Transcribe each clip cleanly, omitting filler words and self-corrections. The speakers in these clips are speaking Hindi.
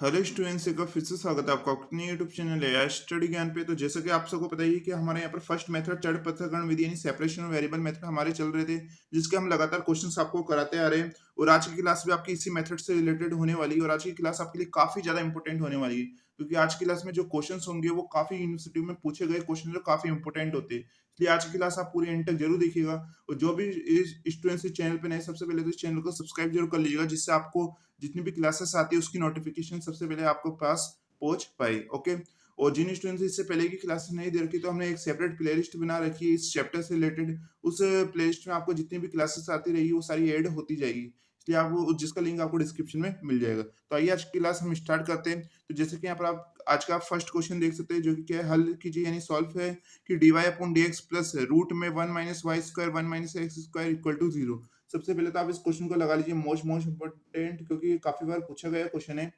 हेलो स्टूडेंट्स, एक बार फिर से स्वागत है आपका अपने यूट्यूब चैनल है स्टडी ज्ञान पे। तो जैसा कि आप सबको पता ही है कि हमारे यहाँ पर फर्स्ट मेथड चर पृथक्करण विधि यानी सेपरेशन ऑफ वेरिएबल मेथड हमारे चल रहे थे, जिसके हम लगातार क्वेश्चंस आपको कराते आ रहे हैं। और आज की क्लास भी आपकी इसी मेथड से रिलेटेड होने वाली है और आज की क्लास आपके लिए काफी ज्यादा इंपॉर्टेंट होने वाली है, क्योंकि आज की क्लास में जो क्वेश्चन होंगे वो काफी यूनिवर्सिटी में पूछे गए क्वेश्चन जो काफी इंपॉर्टेंट होते हैं। इसलिए आज की क्लास आप पूरी एंड तक जरूर देखिएगा। और जो भी स्टूडेंट्स इस चैनल पे नए, सबसे पहले तो इस चैनल को सब्सक्राइब जरूर कर लीजिएगा, जिससे आपको जितनी भी क्लासेस आती है उसकी नोटिफिकेशन सबसे पहले आपको पास पहुंच पाए। ओके। और जिन स्टूडेंट्स इससे पहले की क्लासेस नहीं दे रखी, तो हमने एक सेपरेट प्लेलिस्ट बना रखी है इस चैप्टर से रिलेटेड। उस प्लेलिस्ट में आपको जितनी भी क्लासेस आती रहेगी वो सारी ऐड होती जाएगी, इसलिए आप वो जिसका लिंक आपको डिस्क्रिप्शन में मिल जाएगा। तो आइए आज की क्लास हम स्टार्ट करते हैं। तो जैसे कि यहाँ पर आप आज का फर्स्ट क्वेश्चन देख सकते हैं, जो कि क्या है, हल कीजिए यानी सॉल्व है कि dy upon dx plus root में 1 minus y square 1 minus x square equal to 0। सबसे पहले तो आप इस क्वेश्चन को लगा लीजिए मोस्ट इंपॉर्टेंट, क्योंकि ये काफी बार पूछा गया क्वेश्चन है।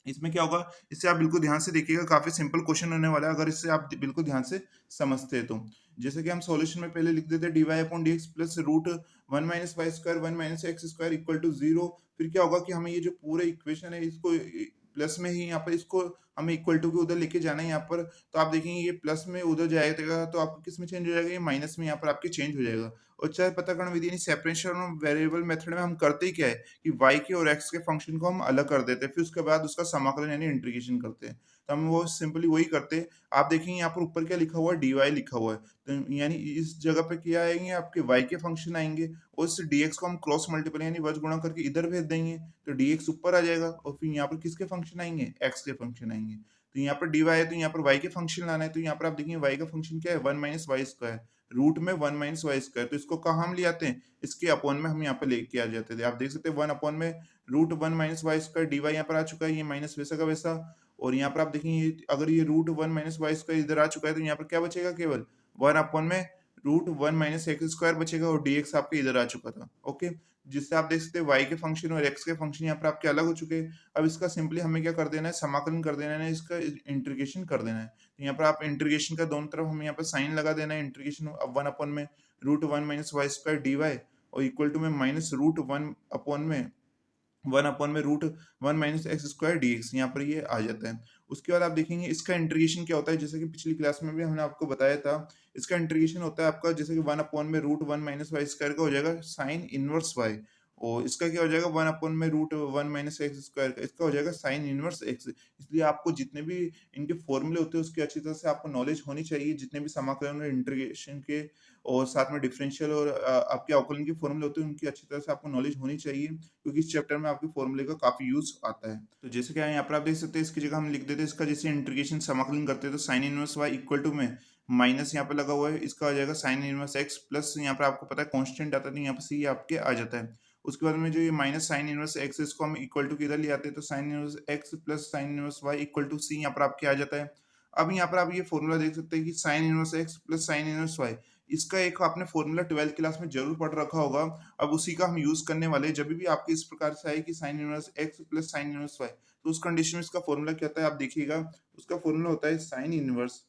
इसमें क्या होगा, इससे आप बिल्कुल ध्यान से देखिएगा, काफी सिंपल क्वेश्चन होने वाला है अगर इससे आप बिल्कुल ध्यान से समझते हैं तो। जैसे कि हम सॉल्यूशन में पहले लिख देते हैं dy upon dx plus root 1 minus y square 1 minus x square equal to 0। फिर क्या होगा कि हमें ये जो पूरे इक्वेशन है इसको प्लस में ही यहाँ पर इसको हमें इक्वल टू के उधर लेके जाना है यहाँ पर। तो आप देखेंगे ये प्लस में उधर जाएगा तो आपको किस में चेंज हो जाएगा, ये माइनस में यहाँ पर आपके चेंज हो जाएगा। और चाहे पताकरण विधि यानी सेपरेशन वेरिएबल मेथड में हम करते ही क्या है कि y के और x के फंक्शन को हम अलग कर देते हैं, फिर उसके बाद उसका समाकलन यानी इंटीग्रेशन करते हैं। तो हम वो सिंपली वही करते हैं। आप देखेंगे यहाँ पर ऊपर क्या लिखा हुआ है, dy लिखा हुआ है। तो यानी इस जगह पे क्या आएंगे, आपके y के फंक्शन आएंगे और इस dx को हम क्रॉस मल्टीपल यानी वज गुणा करके इधर भेज देंगे, तो dx ऊपर आ जाएगा। और फिर यहाँ पर किसके फंक्शन आएंगे, x के फंक्शन आएंगे। तो यहाँ पर dy है तो यहाँ पर y के फंक्शन लाना है। तो यहाँ पर आप देखेंगे y का फंक्शन क्या है, 1 माइनस वाई स्क्वायर रूट में 1 माइनस वाई स्क्वायर। तो इसको कहाँ हम ले आते हैं, इसके अपॉन में हम यहाँ पे लेके आ जाते थे। आप देख सकते हैं 1 अपॉन में root 1 minus y square d y यहाँ पर आ चुका है, ये माइनस वैसा का वैसा। और यहाँ पर आप देखेंगे अगर ये रूट 1 माइनस वाई स्क्वायर इधर आ चुका है तो यहाँ पर क्या बचेगा, केवल 1 अपॉन में रूट 1 माइनस एक्स स्क्वायर बचेगा और dx आपके इधर आ चुका था। ओके। जिससे आप देख सकते हैं y के फंक्शन और x के फंक्शन यहाँ पर आपके अलग हो चुके हैं। अब इसका सिंपली हमें क्या कर देना है, समाकलन कर देना है, इसका इंटीग्रेशन कर देना है। तो यहाँ पर आप इंटीग्रेशन का दोनों तरफ हमें यहाँ पर साइन लगा देना है। इंटीग्रेशन अब 1 अपॉन में root 1 minus y square d y और इक्वल टू में माइनस रूट 1 अपॉन में root 1 minus x square d x, यहाँ पर ये आ जाता है। उसके बाद आप देखेंगे इसका इंटीग्रेशन क्या होता है, जैसे कि पिछली क्लास में भी हमने आपको बताया था। इसका इंटीग्रेशन होता है आपका जैसे कि 1 अपॉन में रूट 1 माइनस वाई स्क्वायर का हो जाएगा साइन इनवर्स वाई। और इसका क्या हो जाएगा, 1 अपॉन में रूट 1 माइनस एक्स स्क्वायर का, इसका हो जाएगा साइन इनवर्स एक्स। इसलिए आपको जितने भी इनके फॉर्मूले होते हैं उसकी अच्छी तरह से आपको नॉलेज होनी चाहिए, जितने भी समाकलन और इंटीग्रेशन के और साथ में डिफरेंशियल और आपके अवकलन के फॉर्मूले होते हैं उनकी अच्छी तरह से आपको नॉलेज होनी चाहिए, क्योंकि इस चैप्टर में आपके फॉर्मूले का काफी यूज आता है। तो जैसे कि यहाँ पर आप देख सकते हैं, इसकी जगह हम लिख देते हैं इसका जैसे इंटीग्रेशन समाकलन करते हैं तो sine inverse y equal to में माइनस यहाँ पे लगा हुआ है, इसका आ जाएगा साइन इनवर्स एक्स प्लस यहाँ पर आपको पता है कांस्टेंट आता है तो यहाँ पर सी आपके आ जाता है। उसके बाद में जो ये माइनस साइन इनवर्स एक्स इसको हम इक्वल टू किधर ले आते हैं, तो sine inverse x plus sine inverse y equal to c यहाँ पर आपके आ जाता है। अब यहाँ पर आप ये फॉर्मूला देख सकते हैं कि sine inverse x plus sine inverse y, इसका एक आपने फॉर्मूला 12th क्लास में जरूर पढ़ रखा होगा। अब उसी का हम यूज करने वाले हैं। जब भी आपके इस प्रकार से आए कि sine inverse x plus sine inverse y, तो उस कंडीशन में इसका फॉर्मूला क्या होता है आप देखिएगा। उसका फॉर्मूला होता है साइन इनवर्स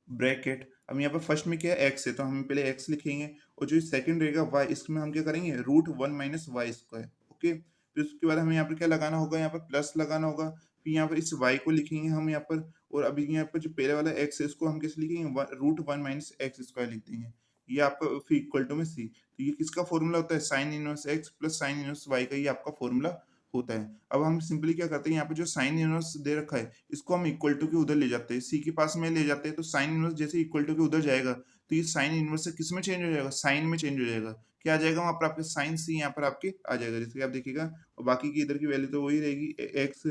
ब्रैकेट, अब यहाँ पर फर्स्ट में क्या है एक्स है तो हम पहले एक्स लिखेंगे, और जो सेकंड रहेगा वाई, इसमें हम क्या करेंगे root 1 minus y square. Okay. फिर उसके बाद हमें यहाँ पर क्या लगाना होगा, यहाँ पर प्लस लगाना होगा। फिर यहाँ पर इस वाई को लिखेंगे हम यहाँ पर, और अभी यहाँ पर जो पहले वाला एक्स है इसको हम कैसे लिखेंगे, रूट 1 माइनस एक्स स्क्वायर लिख देंगे। ये आपका फिर इक्वल टू में सी, तो ये किसका फॉर्मूला होता है, sine inverse x plus sine inverse y का ये आपका फॉर्मूला होता है। अब हम सिंपली क्या करते हैं, यहाँ पे जो साइन इनवर्स दे रखा है इसको हम इक्वल टू के उधर ले जाते हैं, सी के पास में ले जाते हैं। तो साइन इनवर्स जैसे इक्वल टू के उधर जाएगा तो ये साइन इनवर्स से किस में चेंज हो जाएगा, साइन में चेंज हो जाएगा। क्या आ जाएगा वहां पर आपके साइन सी यहाँ पर आपके आ जाएगा, जैसे कि आप देखिएगा। और बाकी की इधर की वैल्यू तो वही रहेगी, x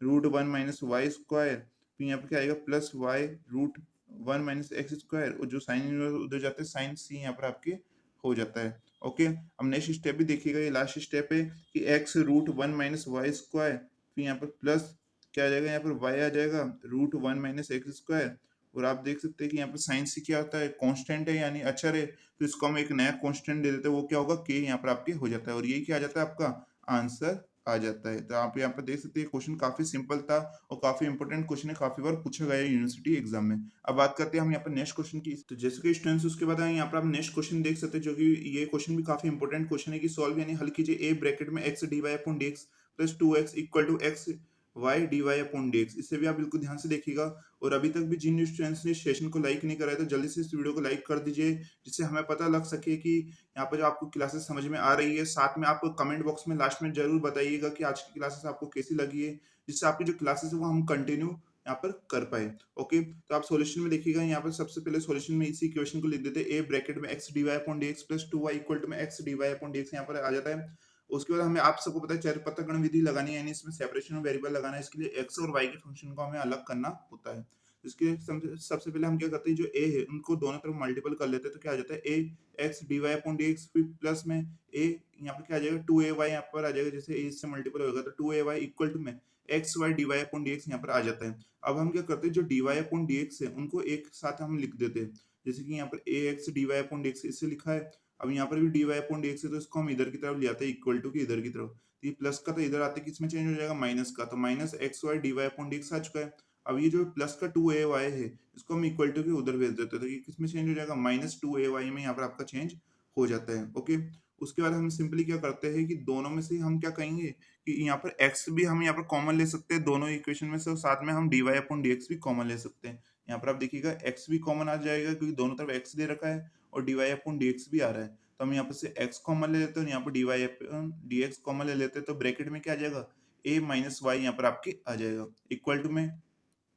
root 1 minus y square, फिर यहाँ पर क्या आएगा plus y root 1 minus x square, और जो साइन इनवर्स उधर जाते हैं साइन सी यहाँ पर आपके हो जाता है। ओके। अब नेक्स्ट स्टेप भी देखिएगा, ये लास्ट स्टेप है कि x root 1 minus y square, फिर यहाँ पर प्लस क्या आ जाएगा, यहाँ पर y आ जाएगा रूट 1 माइनस एक्स स्क्वायर। और आप देख सकते हैं कि यहाँ पर साइन सी क्या होता है, कांस्टेंट है यानी अचर है, तो इसको हम एक नया कांस्टेंट दे देते हैं, वो क्या होगा k यहाँ पर आपके हो जाता है, और यही क्या आ जाता है आपका आंसर आ जाता है। तो आप यहाँ पर देख सकते हैं क्वेश्चन काफी सिंपल था और काफी इंपॉर्टेंट क्वेश्चन है, काफी बार पूछा गया है यूनिवर्सिटी एग्जाम में। अब बात करते हैं हम यहाँ पर नेक्स्ट क्वेश्चन की। तो जैसे कि स्टूडेंट्स उसके बाद यहाँ पर आप नेक्स्ट क्वेश्चन देख सकते हैं, जो कि ये क्वेश्चन भी काफी इंपॉर्टेंट क्वेश्चन है कि सॉल्व यानी हल कीजिए ए ब्रैकेट में x d y upon d x plus 2x equal to x y d y upon d x, इसे भी आप बिल्कुल ध्यान से देखिएगा। और अभी तक भी जिन स्टूडेंट्स ने सेशन को लाइक नहीं करा है तो जल्दी से इस वीडियो को लाइक कर दीजिए, जिससे हमें पता लग सके कि यहाँ पर जो आपको क्लासेस समझ में आ रही है। साथ में आप कमेंट बॉक्स में लास्ट में जरूर बताइएगा कि आज की क्लासेस आपको कैसी लगी है, जिससे आपकी जो क्लासेस है वो हम कंटिन्यू यहाँ पर कर पाए। ओके, तो आप सॉल्यूशन में देखिएगा, यहाँ पर सबसे पहले सॉल्यूशन में इसी इक्वेशन को लिख देते हैं, ए ब्रैकेट में x d y upon d x plus 2y equal to में x d y upon d x यहाँ पर आ जाता है। उसके बाद हमें, आप सबको पता है, चरपथगण विधि लगानी है, यानी इसमें सेपरेशन ऑफ वेरिएबल लगाना है। इसके लिए एक्स और वाई के फंक्शन को हमें अलग करना होता है। इसके लिए सबसे पहले हम क्या करते हैं, जो ए है उनको दोनों तरफ मल्टीपल कर लेते हैं, तो क्या आ जाता है a x d y upon d x, फिर प्लस में ए यहाँ पर क्या आ जाएगा 2ay यहाँ पर आ जाएगा, जैसे ए से मल्टीपल होगा तो 2ay इक्वल टू में x y d y upon d x यहाँ पर आ जाता है। अब हम क्या करते हैं, जो d y upon d x है उनको एक साथ हम लिख देते हैं, जैसे कि यहाँ पर a x d y upon d x इसे लिखा है। अब यहाँ पर भी d y upon d x है तो इसको हम इधर की तरफ ले आते हैं, इक्वल टू की इधर की तरफ। तो ये प्लस का तो इधर आते किस में चेंज हो जाएगा, माइनस का, तो minus x y d y upon d x आ चुका है। अब ये जो प्लस का 2ay है इसको हम इक्वल टू के उधर भेज देते हैं, तो ये किस में चेंज हो जाएगा, माइनस 2ay में यहाँ पर आपका चेंज हो जाता है। ओके, उसके बाद हम सिंपली क्या करते हैं कि दोनों में से हम क्या कहेंगे कि यहाँ पर x भी हम यहाँ पर कॉमन ले सकते हैं दोनों इक्वेशन में से, और साथ में हम dy अपॉन dx भी कॉमन ले सकते हैं। यहाँ पर आप देखिएगा x भी कॉमन आ जाएगा क्योंकि दोनों तरफ x दे रखा है, और dy अपॉन dx भी आ रहा है, तो हम यहाँ पर से x कॉमन ले लेते हैं और यहाँ पर dy अपॉन dx कॉमन ले लेते हैं, तो ब्रैकेट में क्या आ जाएगा, a माइनस वाई यहाँ पर आपके आ जाएगा, इक्वल टू में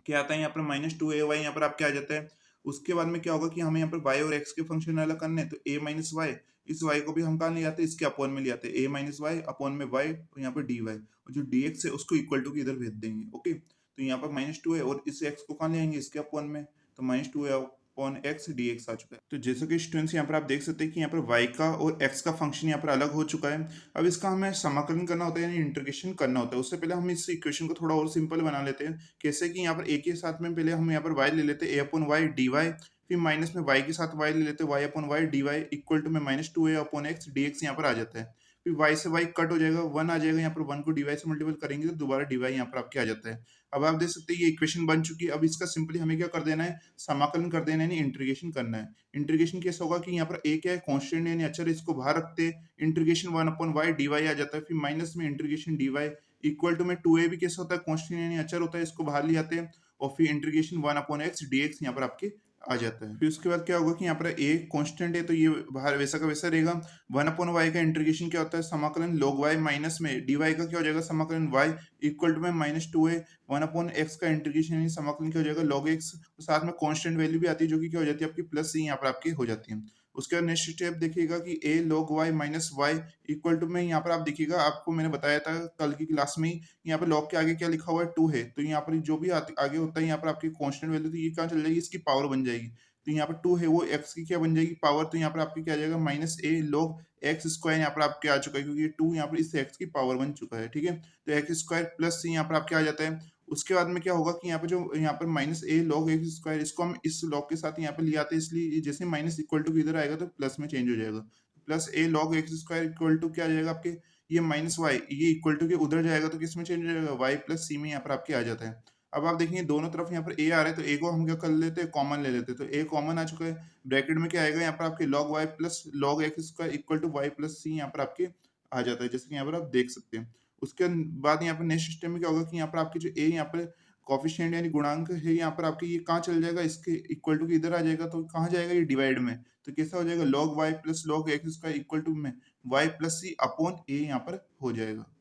क्या आता है यहाँ पर माइनस 2ay यहाँ पर आपके आ जाता है। उसके बाद में क्या होगा कि हमें यहाँ पर y और x के फंक्शन अलग करने हैं, तो a माइनस वाई, इस y को भी हम कहाँ ले आते हैं, इसके अपॉन में ले आते हैं, a माइनस वाई अपॉन में y और यहाँ पर dy, और जो dx है उसको इक्वल टू के इधर भेज देंगे। ओके, तो यहाँ पर माइनस 2 है और इस x को कहाँ ले आएंगे, इसके अपॉन में, तो minus 2 upon x d x आ चुका है। तो जैसे कि स्टूडेंट्स यहाँ पर आप देख सकते हैं कि यहाँ पर y का और x का फंक्शन यहाँ पर अलग हो चुका है। अब इसका हमें समाकलन करना होता है, यानी इंटीग्रेशन करना होता है। उससे पहले हम इस इक्वेशन को थोड़ा और सिंपल बना लेते हैं। कैसे कि यहाँ पर a के साथ में पहले हम यहाँ पर y ले लेते हैं, a upon y d y, फिर माइनस में y के साथ y ले लेते हैं, y upon y d y equal to में minus 2a upon x d x यहाँ पर आ जाता है। फिर y से y कट हो जाएगा, 1 आ जाएगा, यहाँ पर 1 को dy से मल्टीपल करेंगे तो दोबारा dy यहाँ पर आपके आ जाता है। अब आप देख सकते हैं ये इक्वेशन बन चुकी है। अब इसका सिंपली हमें क्या कर देना है, समाकलन कर देना है, यानी इंटीग्रेशन करना है। इंटीग्रेशन कैसे होगा कि यहाँ पर a क्या है, कांस्टेंट यानी अचर, इसको बाहर रखते हैं, integration 1 upon y d y आ जाता है, फिर माइनस में integration d y equal to में 2a भी कैसे होता है, कांस्टेंट यानी अचर होता है, इसको बाहर ले आते हैं, और फिर integration 1 upon x d x यहाँ पर आपके आ जाता है। फिर उसके बाद क्या होगा कि यहाँ पर a कांस्टेंट है तो ये बाहर वैसा का वैसा रहेगा। 1 अपॉन वाई का इंटीग्रेशन क्या होता है, समाकलन log y माइनस में dy का क्या हो जाएगा, समाकलन y इक्वल टू में माइनस 2a। 1 अपॉन x का इंटीग्रेशन यानी समाकलन क्या हो जाएगा, log x, तो साथ में कांस्टेंट वैल्यू भी आती है जो कि क्या हो जाती है आपकी प्लस c यहाँ पर आपकी हो जाती है। उसके बाद नेक्स्ट स्टेप देखिएगा कि a log y minus y equal to में, यहाँ पर आप देखिएगा, आपको मैंने बताया था कल की क्लास में, यहाँ पर log के आगे क्या लिखा हुआ है, 2 है, तो यहाँ पर जो भी आगे होता है यहाँ पर आपकी कांस्टेंट वैल्यू, तो ये कहाँ चल जाएगी, इसकी पावर बन जाएगी। तो यहाँ पर 2 है वो x की क्या बन जाएगी, पावर, तो यहाँ पर आपकी क्या आ जाएगा, minus a log x square यहाँ पर आपके आ चुका है, क्योंकि ये 2 यहाँ पर इस x की पावर बन चुका है। ठीक है, तो एक्स स्क्वायर प्लस c यहाँ पर आपके आ जाता है। उसके बाद में क्या होगा कि यहाँ पर जो यहाँ पर minus a log x square, इसको हम इस log के साथ यहाँ पर ले आते हैं, इसलिए जैसे माइनस इक्वल टू इधर आएगा तो प्लस में चेंज हो जाएगा। Plus a log x square equal to क्या आ जाएगा आपके, ये माइनस वाई, ये इक्वल टू के उधर जाएगा तो किस में चेंज हो जाएगा, y प्लस c में यहाँ पर आपके आ जाता है। अब आप देखेंगे दोनों तरफ यहाँ पर a आ रहा है, तो a को हम क्या कर लेते हैं, कॉमन ले लेते हैं, तो a कॉमन आ चुका है। ब्रैकेट में क्या आएगा यहाँ पर आपके log y plus log x square equal to y plus c यहाँ पर आपके आ जाता है, जैसे कि यहाँ पर आप देख सकते हैं। उसके बाद यहाँ पर नेक्स्ट सिस्टम में क्या होगा कि यहाँ पर आपके जो a यहाँ पर कॉफिशिएंट यानी गुणांक है, यहाँ पर आपके ये कहाँ चल जाएगा, इसके इक्वल टू के इधर आ जाएगा, तो कहाँ जाएगा, ये डिवाइड में, तो कैसा हो जाएगा, log y plus log x square equal to में y plus c upon a यहाँ पर हो जाएगा।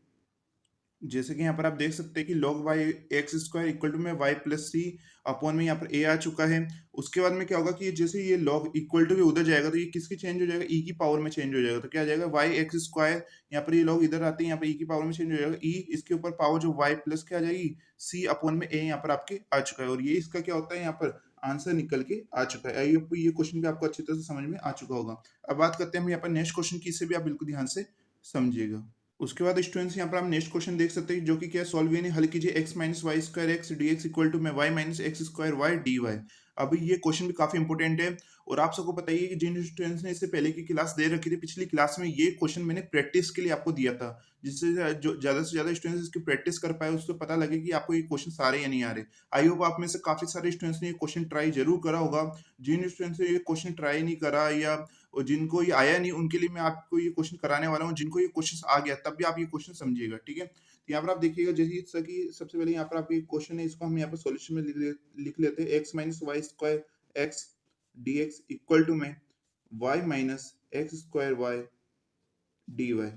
जैसे कि यहाँ पर आप देख सकते हैं कि log y x square equal to में y प्लस सी अपॉन में यहाँ पर a आ चुका है। उसके बाद में क्या होगा कि जैसे ये log इक्वल टू के उधर जाएगा तो ये किसकी चेंज हो जाएगा, e की पावर में चेंज हो जाएगा, तो क्या आ जाएगा y एक्स स्क्वायर, यहाँ पर ये log इधर आते हैं, यहाँ पर e की पावर में चेंज हो जाएगा, e इसके ऊपर पावर जो y प्लस क्या आ जाएगी, c अपॉन में a यहाँ पर आपके आ चुका है, और ये इसका क्या होता है, यहाँ पर आंसर निकल के आ चुका है। ये क्वेश्चन भी आपको अच्छी तरह से समझ में आ चुका होगा। अब बात करते हैं हम यहाँ पर नेक्स्ट क्वेश्चन की, इसे भी आप बिल्कुल ध्यान से समझिएगा। उसके बाद स्टूडेंट्स यहाँ पर आप नेक्स्ट क्वेश्चन देख सकते हैं, जो कि क्या है, सॉल्व यानी हल कीजिए x minus y square x d x equal to में y minus x square y d y. अभी ये क्वेश्चन भी काफी इंपॉर्टेंट है, और आप सबको पता ही है कि जिन स्टूडेंट्स ने इससे पहले की क्लास दे रखी थी, पिछली क्लास में ये क्वेश्चन मैंने प्रैक्टिस के लिए आपको दिया था, जिससे जो ज्यादा से ज्यादा स्टूडेंट्स इसकी प्रैक्टिस कर पाए, उसको पता लगे कि आपको ये क्वेश्चन आ रहे या नहीं आ रहे। आई होप आप में से काफी सारे स्टूडेंट्स ने ये क्वेश्चन ट्राई जरूर करा होगा। जिन स्टूडेंट्स ने ये क्वेश्चन ट्राई नहीं करा या और जिनको ये आया नहीं, उनके लिए मैं आपको ये क्वेश्चन कराने वाला हूँ। जिनको ये क्वेश्चन आ गया तब भी आप ये क्वेश्चन समझिएगा, ठीक है। तो यहाँ पर आप देखिएगा जैसे कि सबसे पहले यहाँ पर आपके क्वेश्चन है, इसको हम यहाँ पर सॉल्यूशन में लिख लेते हैं। X minus y square x d x equal to में y minus x square y d y,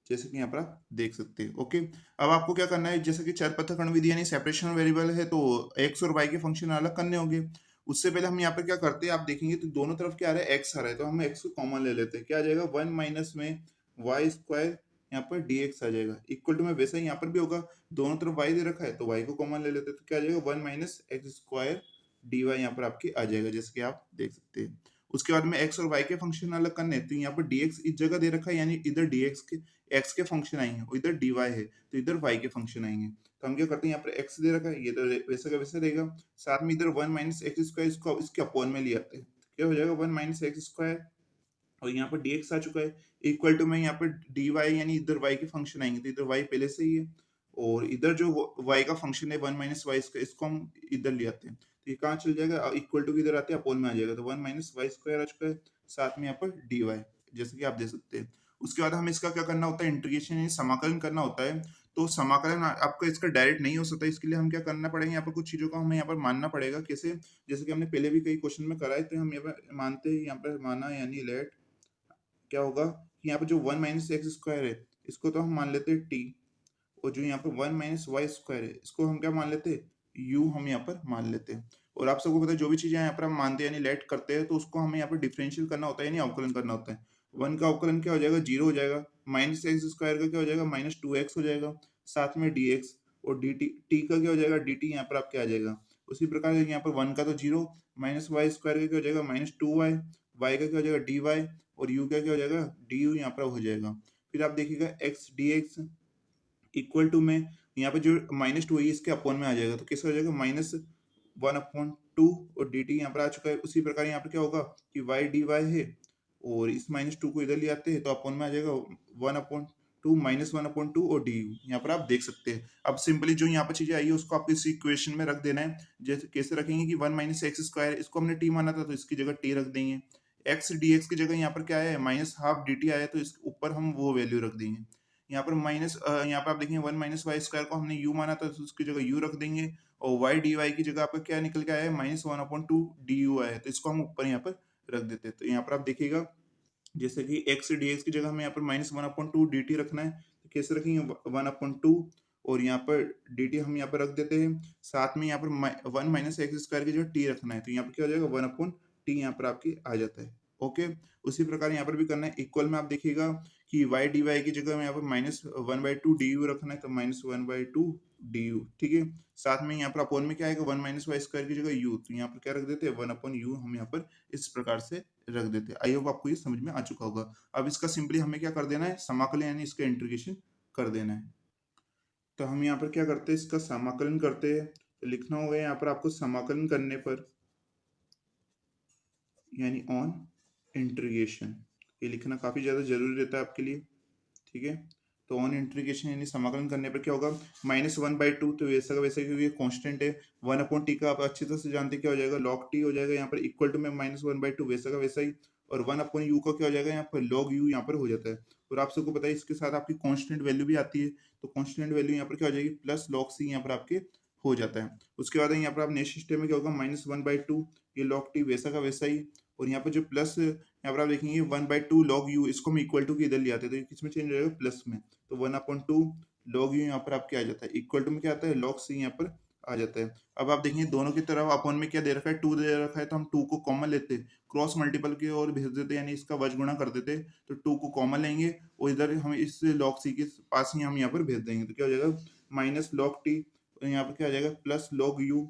जैसे कि यहाँ पर आप देख सकते हैं। ओके, अब आपको क्या करना है, जैसे कि चर पृथक्करण विधि यानी सेपरेशन वेरिएबल है, तो एक्स और वाई के फंक्शन अलग करने होंगे। उससे पहले हम यहाँ पर क्या करते हैं, आप देखेंगे तो दोनों तरफ क्या आ रहा है, एक्स आ रहा है, तो हम एक्स को कॉमन ले लेते हैं। क्या आ जाएगा, 1 माइनस में वाई स्क्वायर यहाँ पर dx आ जाएगा इक्वल टू में, वैसा ही यहाँ पर भी होगा, दोनों तरफ y दे रखा है तो y को कॉमन ले लेते हैं, तो क्या आ जाएगा 1 minus x square d y यहाँ पर आपके आ जाएगा, जैसे कि आप देख सकते हैं। उसके बाद में x और y के फंक्शन अलग करने हैं, तो यहाँ पर dx इस जगह दे रखा है, यानी इधर dx के x के फंक्शन आएंगे और इधर dy है तो इधर y के फंक्शन आएंगे। तो हम क्या करते हैं, यहाँ पर x दे रखा है, ये तो वैसा का वैसा रहेगा, साथ में इधर 1 माइनस एक्स स्क्वायर इसको इसके अपॉन में ले आते हैं, क्या हो जाएगा 1 माइनस एक्स स्क्वायर, और यहाँ पर dx आ चुका है इक्वल टू में यहाँ पर dy, यानी इधर y के फंक्शन आएंगे, तो इधर y पहले से ही है और इधर जो y का फंक्शन है 1 माइनस वाई स्क्वायर, इसको हम इधर ले आते हैं, तो ये कहाँ चल जाएगा, इक्वल टू इधर आते हैं अपोन में आ जाएगा, तो 1 माइनस वाई स्क्वायर आ चुका है, साथ में यहाँ पर dy, जैसे कि आप देख सकते हैं। उसके बाद हमें इसका क्या करना होता है, इंटीग्रेशन यानी समाकलन करना होता है। तो समाकलन आपका इसका डायरेक्ट नहीं हो सकता, इसके लिए हम क्या करना पड़ेगा, यहाँ पर कुछ चीजों का हमें यहाँ पर मानना पड़ेगा। कैसे, जैसे कि हमने पहले भी कई क्वेश्चन में कराए, तो हम यहाँ पर मानते हैं, यहाँ पर माना यानी लेट क्या होगा कि यहाँ पर जो 1 माइनस एक्स स्क्वायर है इसको तो हम मान लेते हैं टी, और जो यहाँ पर 1 माइनस वाई स्क्वायर है इसको हम क्या मान लेते हैं, यू हम यहाँ पर मान लेते हैं। और आप सबको पता है जो भी चीजें यहाँ पर हम मानते हैं यानी लेट करते हैं, तो उसको हमें यहाँ पर डिफरेंशियल करना होता है यानी अवकलन करना होता है। 1 का अवकलन क्या हो जाएगा, 0 हो जाएगा, माइनस एक्स स्क्वायर का क्या हो जाएगा, माइनस 2x हो जाएगा, साथ में dx, और dt t का क्या हो जाएगा, dt यहाँ पर आपके आ जाएगा। उसी प्रकार से यहाँ पर 1 का तो 0, माइनस वाई स्क्वायर का क्या हो जाएगा, माइनस 2y, y का क्या हो जाएगा dy, और u का क्या हो जाएगा du यहाँ पर हो जाएगा। फिर आप देखिएगा x dx इक्वल टू में यहाँ पे जो माइनस 2 है इसके अपॉन में आ जाएगा, तो कैसे हो जाएगा माइनस 1/2, और dt यहाँ पर आ चुका है। उसी प्रकार यहाँ पर क्या होगा कि y dy है, और इस माइनस 2 को इधर ले आते हैं तो अपॉन में आ जाएगा 1/2 माइनस 1/2 और du, यहाँ पर आप देख सकते हैं। अब सिंपली जो यहाँ पर चीजें आई है उसको आपको इस इक्वेशन में रख देना है। जैसे कैसे रखेंगे कि 1 माइनस एक्स स्क्वायर, इसको हमने t माना था तो इसकी जगह t रख देंगे, x dx की जगह यहाँ पर क्या है माइनस हाफ dt आया, तो इसके ऊपर हम वो वैल्यू रख देंगे। यहाँ पर माइनस यहाँ पर आप देखेंगे 1 माइनस वाई स्क्वायर को हमने u माना था तो उसकी जगह u रख देंगे, और y dy की जगह आपका क्या निकल के आया है, माइनस 1/2 du आया है, तो इसको हम ऊपर यहाँ पर रख देते हैं। तो यहाँ पर आप देखिएगा जैसे कि x dx की जगह हमें यहाँ पर माइनस 1/2 dt रखना है, तो कैसे रखेंगे 1/2, और यहाँ पर dt हम यहाँ पर रख देते हैं, साथ में यहाँ पर 1 माइनस एक्स स्क्वायर की जगह t रखना है, तो यहाँ पर क्या हो जाएगा 1/t यहाँ पर आपकी आ जाता है। ओके, उसी प्रकार यहाँ पर भी करना है, इक्वल में आप देखिएगा कि y dy की जगह में यहाँ पर माइनस 1/2 du रखना है, तो माइनस 1/2 du, ठीक है। साथ में यहाँ पर अपॉन में क्या आएगा 1 माइनस वाई स्क्वायर की जगह u, तो यहाँ पर क्या रख देते हैं 1/u हम यहाँ पर इस प्रकार से रख देते हैं। आई होप आपको ये समझ में आ चुका होगा। अब इसका सिंपली हमें क्या कर देना है, समाकलन यानी इसका इंटीग्रेशन कर देना है। तो हम यहाँ पर क्या करते हैं, इसका समाकलन करते हैं, तो लिखना होगा यहाँ पर आपको समाकलन करने पर यानी ऑन इंटीग्रेशन, ये लिखना काफी ज्यादा जरूरी रहता है आपके लिए, ठीक है। तो ऑन इंटीग्रेशन यानी समाकलन करने पर क्या होगा, -1/2, तो वैसा का वैसा क्योंकि कांस्टेंट है, 1/t का आप अच्छी तरह से जानते हैं क्या हो जाएगा log t हो जाएगा यहाँ पर इक्वल टू में -1/2 वैसा का वैसा ही, और 1/u का क्या हो जाएगा यहाँ पर log u यहाँ पर हो जाता है। और आप सबको पता है इसके साथ आपकी कांस्टेंट वैल्यू भी आती है, तो कांस्टेंट वैल्यू यहाँ पर क्या हो जाएगी प्लस log c यहाँ पर आपके हो जाता है। उसके बाद यहाँ पर आप नेक्स्ट स्टेप में क्या होगा -1/2, ये log t वैसा का वैसा ही, और यहाँ पर जो प्लस यहाँ पर आप देखेंगे 1/2 log u, इसको हम इक्वल टू के इधर ले आते हैं, तो ये किस में चेंज हो जाएगा प्लस में, तो 1/2 log u यहाँ पर आपके आ जाता है, इक्वल टू में क्या आता है log c यहाँ पर आ जाता है। अब आप देखेंगे दोनों की तरफ अपॉन में क्या दे रखा है 2 दे रखा है, तो हम 2 को कॉमन लेते हैं, क्रॉस मल्टीपल की ओर भेज देते यानी इसका वज गुणा कर देते, तो 2 को कॉमन लेंगे और इधर हम इस log c के पास ही हम यहाँ पर भेज देंगे, तो क्या हो जाएगा माइनस log t, तो यहाँ पर क्या आ जाएगा प्लस log u,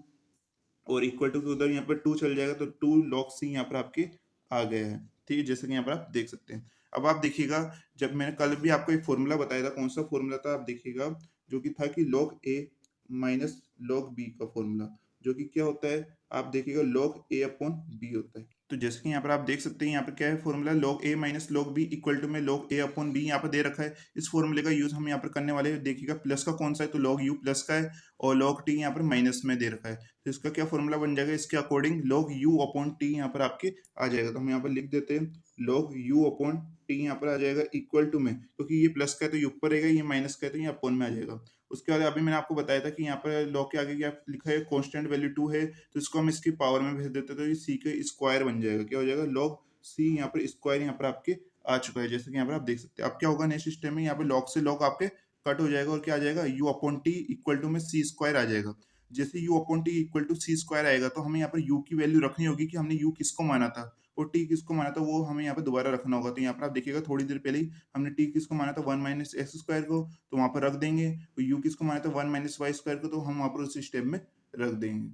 और इक्वल टू के उधर यहाँ पर 2 चल जाएगा, तो 2 log c यहाँ पर आपके आ गया है, ठीक है, जैसे कि यहाँ पर आप देख सकते हैं। अब आप देखिएगा जब मैंने कल भी आपको एक फॉर्मूला बताया था, कौन सा फॉर्मूला था आप देखिएगा, जो कि था कि log a minus log b का फॉर्मूला, जो कि क्या होता है आप देखिएगा log a अपॉन b होता है। तो जैसे कि यहाँ पर आप देख सकते हैं यहाँ पर क्या है formula, log a minus log b equal to में log a अपॉन b यहाँ पर दे रखा है। इस फॉर्मूले का यूज हम यहाँ पर करने वाले हैं। देखिएगा प्लस का कौन सा है, तो log u प्लस का है, और log t यहाँ पर माइनस में दे रखा है, तो इसका क्या फॉर्मूला बन जाएगा, इसके according log u upon t यहाँ पर आपके आ जाएगा। तो हम यहाँ पर लिख देते हैं log u अपॉन टी यहाँ पर आ जाएगा इक्वल टू में, क्योंकि ये प्लस का है तो ये ऊपर रहेगा, ये माइनस का है तो ये अपोन में आ जाएगा। उसके बाद अभी मैंने आपको बताया था कि यहाँ पर लॉग के आगे क्या लिखा है, कांस्टेंट वैल्यू 2 है, तो इसको हम इसकी पावर में भेज देते हैं तो ये सी के स्क्वायर बन जाएगा। क्या हो जाएगा, लॉग सी यहाँ पर स्क्वायर यहाँ पर आपके आ चुका है, जैसे कि यहाँ पर आप देख सकते हैं। अब क्या होगा नेक्स्ट स्टेप में, यहाँ पे लॉग से लॉग आपके कट हो जाएगा और क्या आ जाएगा, u upon t equal to में सी स्क्वायर आ जाएगा। जैसे u upon t equal to c square आएगा तो हमें यहाँ पर यू की वैल्यू रखनी होगी कि हमने यू किसको माना था और टी किसको माना था, वो हमें यहाँ पर दोबारा रखना होगा। तो यहाँ पर आप देखिएगा थोड़ी देर पहले ही हमने टी किसको माना था, वन माइनस एक्स स्क्वायर को, तो वहाँ पर रख देंगे। यू किसको माना था, वन माइनस वाई स्क्वायर को, तो हम वहाँ पर उसी स्टेप में रख देंगे।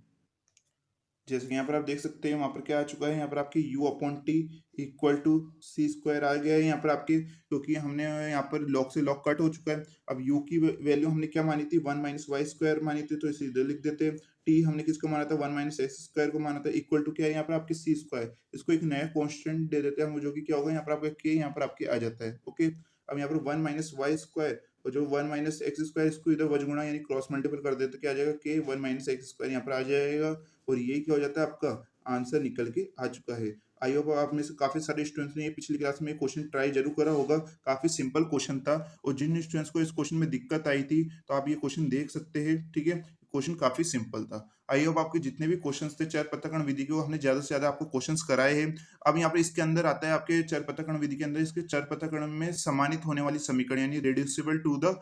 जैसे कि यहाँ पर आप देख सकते हैं वहाँ पर क्या आ चुका है, यहाँ पर आपकी u upon t equal to c square आ गया है यहाँ पर आपके, क्योंकि हमने यहाँ पर लॉग से लॉग कट हो चुका है। अब u की वैल्यू हमने क्या मानी थी, वन माइनस वाई स्क्वायर मानी थी, तो इसे इधर लिख देते हैं। टी हमने किसको माना था, वन माइनस एक्स स्क्वायर को माना था, इक्वल टू क्या है यहाँ पर आपकी सी स्क्वायर। इसको एक नया कॉन्स्टेंट दे देते हैं हम, जो कि क्या होगा यहाँ पर आपका के यहाँ पर आपके आ जाता है। ओके, अब यहाँ पर वन माइनस वाई स्क्वायर और जो वन माइनस एक्स स्क्वायर, इसको इधर वजगुणा यानी क्रॉस मल्टीपल कर देते, तो क्या आ जाएगा, के वन माइनस एक्स स्क्वायर यहाँ पर आ जाएगा और ये क्या हो जाता है, आपका आंसर निकल के आ चुका है। आई होप आप में से काफी सारे स्टूडेंट्स ने ये पिछली क्लास में क्वेश्चन ट्राई जरूर करा होगा। काफी सिंपल क्वेश्चन था और जिन स्टूडेंट्स को इस क्वेश्चन में दिक्कत आई थी तो आप ये क्वेश्चन देख सकते हैं। ठीक है, क्वेश्चन काफी सिंपल था। आई होप आपके जितने भी क्वेश्चंस थे चार पृथक्करण विधि के, वो हमने ज्यादा से ज्यादा आपको क्वेश्चंस कराए हैं। अब यहाँ पर इसके अंदर आता है आपके चार पृथक्करण विधि के अंदर इसके चार पृथक्करण में सम्मानित होने वाली समीकरण यानी reducible to the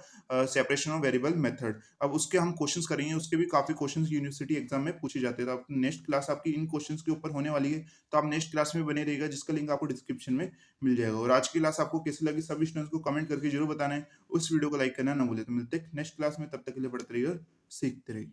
separation of variable method. अब उसके हम क्वेश्चंस करेंगे, उसके भी काफी क्वेश्चंस यूनिवर्सिटी एग्जाम में पूछे जाते हैं। तो आप नेक्स्ट क्लास आपकी इन क्वेश्चंस के ऊपर होने वाली है, तो आप नेक्स्ट क्लास में बने रहिएगा, जिसका लिंक आपको डिस्क्रिप्शन में मिल जाएगा। और आज की क्लास आपको कैसी लगी सभी स्टूडेंट्स को कमेंट करके जरूर बताना है। उस वीडियो को लाइक करना ना भूले। तो मिलते हैं नेक्स्ट क्लास में, तब तक के लिए पढ़ते रहिए और सीखते रहिए।